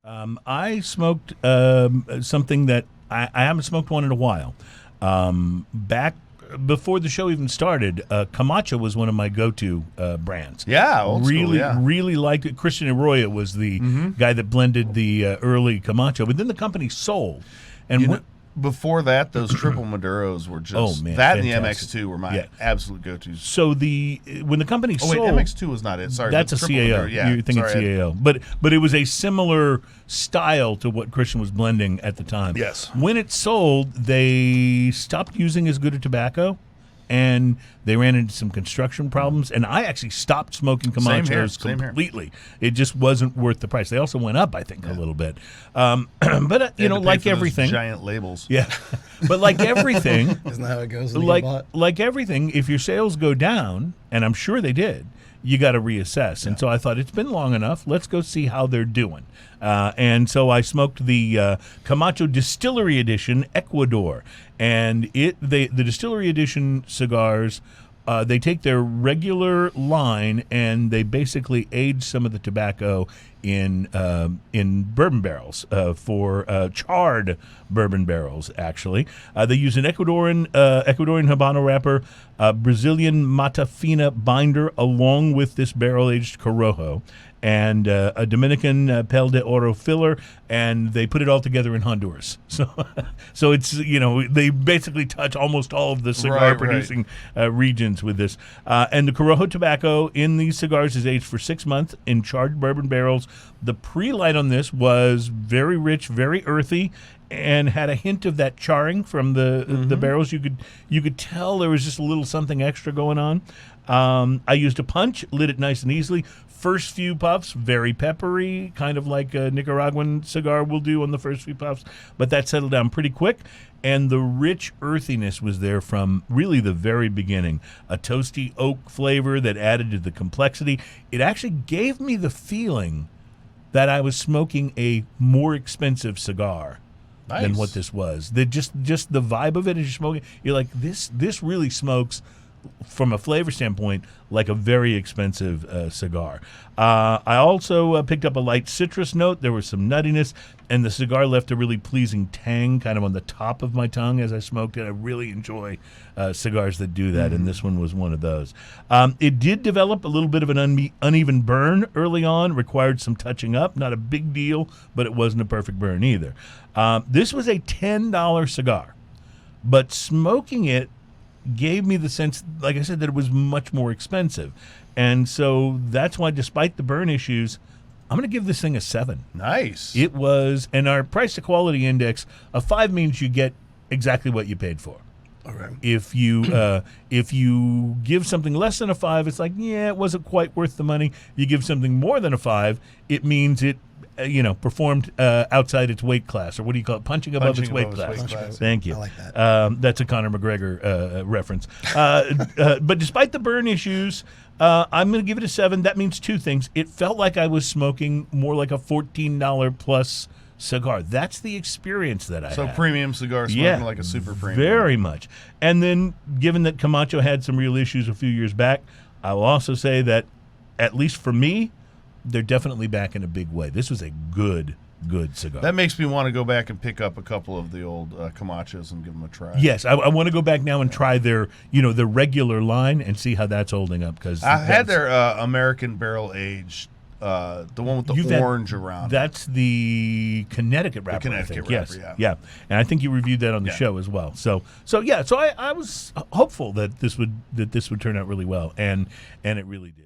I smoked something that I haven't smoked one in a while. Back before the show even started, Camacho was one of my go-to brands. Yeah, old really, school, yeah. really liked it. Christian Arroyo was the guy that blended the early Camacho, but then the company sold. And before that, those triple Maduros were just man, that, fantastic. and the MX2 were my absolute go-tos. So when the company sold, MX2 was not it. Sorry, that's a triple CAO. Maduro, yeah, You're thinking CAO, but it was a similar style to what Christian was blending at the time. Yes. When it sold, they stopped using as good a tobacco, and they ran into some construction problems. And I actually stopped smoking Camachos completely. It just wasn't worth the price. They also went up, I think, a little bit. But like everything, giant labels. Yeah. But like everything, isn't that how it goes? Like everything, if your sales go down, and I'm sure they did, you got to reassess. And so I thought, it's been long enough. Let's go see how they're doing. And so I smoked the Camacho Distillery Edition Ecuador. And the Distillery Edition cigars, they take their regular line and they basically age some of the tobacco in bourbon barrels, for charred bourbon barrels, actually. They use an Ecuadorian Habano wrapper, Brazilian Mata Fina binder, along with this barrel-aged Corojo, and a Dominican Pel de Oro filler, and they put it all together in Honduras. So it's, they basically touch almost all of the cigar-producing regions with this. And the Corojo tobacco in these cigars is aged for 6 months in charred bourbon barrels. The pre-light on this was very rich, very earthy, and had a hint of that charring from the barrels. You could tell there was just a little something extra going on. I used a punch, lit it nice and easily. First few puffs, very peppery, kind of like a Nicaraguan cigar will do on the first few puffs, but that settled down pretty quick. And the rich earthiness was there from really the very beginning. A toasty oak flavor that added to the complexity. It actually gave me the feeling that I was smoking a more expensive cigar than what this was. Just the vibe of it as you're smoking, you're like, this really smokes, from a flavor standpoint, like a very expensive cigar. I also picked up a light citrus note. There was some nuttiness, and the cigar left a really pleasing tang kind of on the top of my tongue as I smoked it. I really enjoy cigars that do that, and this one was one of those. It did develop a little bit of an uneven burn early on, required some touching up. Not a big deal, but it wasn't a perfect burn either. This was a $10 cigar, but smoking it gave me the sense, like I said, that it was much more expensive. And so that's why, despite the burn issues, I'm going to give this thing a 7. Nice. It was, and our price to quality index, a 5 means you get exactly what you paid for. Okay. If you give something less than a 5, it's like, yeah, it wasn't quite worth the money. You give something more than a 5, it means it performed outside its weight class, or what do you call it? Punching above its weight class. Thank you. I like that. That's a Conor McGregor reference. But despite the burn issues, I'm going to give it a 7. That means two things. It felt like I was smoking more like a $14 plus cigar. That's the experience that I had. So premium cigar, smoking like a super premium. Very much. And then, given that Camacho had some real issues a few years back, I will also say that, at least for me, they're definitely back in a big way. This was a good cigar. That makes me want to go back and pick up a couple of the old Camachos and give them a try. Yes, I want to go back now and try their regular line and see how that's holding up. Because I had their American barrel aged, the one with the orange around. That's the Connecticut wrapper. The Connecticut wrapper, yeah. And I think you reviewed that on the show as well. So I was hopeful that this would turn out really well, and it really did.